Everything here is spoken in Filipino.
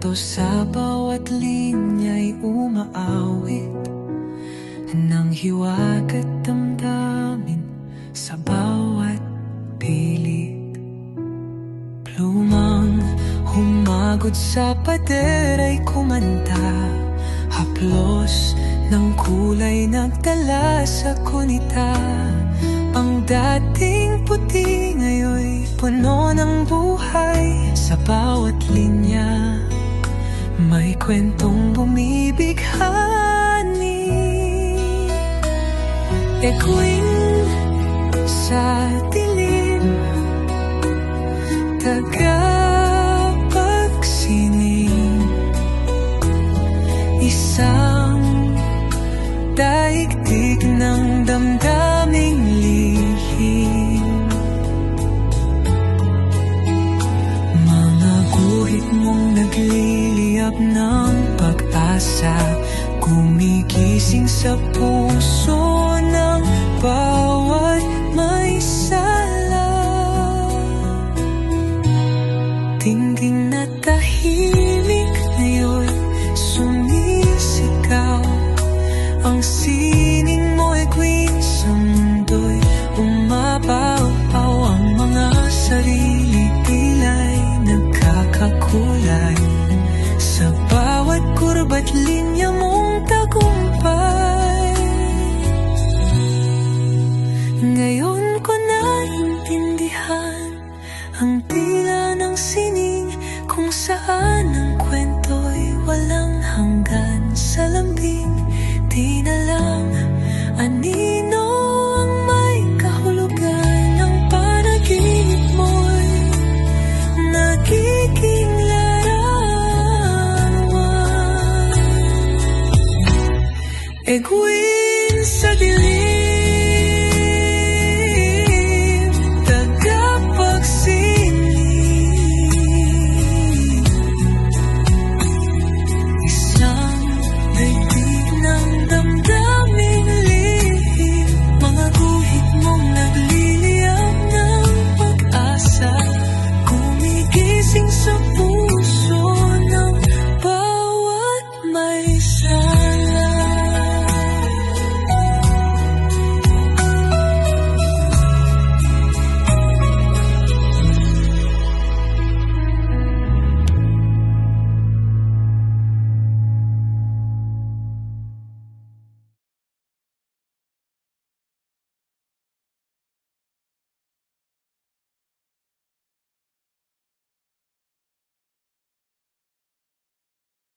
kwento sa bawat linya'y umaawit ng hiwagat damdamin sa bawat pilit. Plumang humagod sa pader ay kumanta, haplos ng kulay nagdala sa kunita. Ang dating puti ngayon'y puno ng buhay. Sa bawat linya may kwentong bumibighani. Ekwing sa dilim, tagapagsining, isang daigdig ng damdaming lihim. Mga guhit mong nagliliyab ng pag-asa, gumigising sa puso ng bawat may sala. Tingting na tahimik ngayon sumisigaw, ang sining mo'y queen sa mundo'y umabaw-aw. Ang mga sarili tila'y nagkakakulay sa bawat kurba't linya mong tagumpay. Ngayon ko naintindihan ang tila ng sining, kung saan ang kwento'y walang hanggan. Sa lambing di na lang anino ang may kahulugan. Ang panaginip mo'y nagiging larawan. Eguin sa dilim,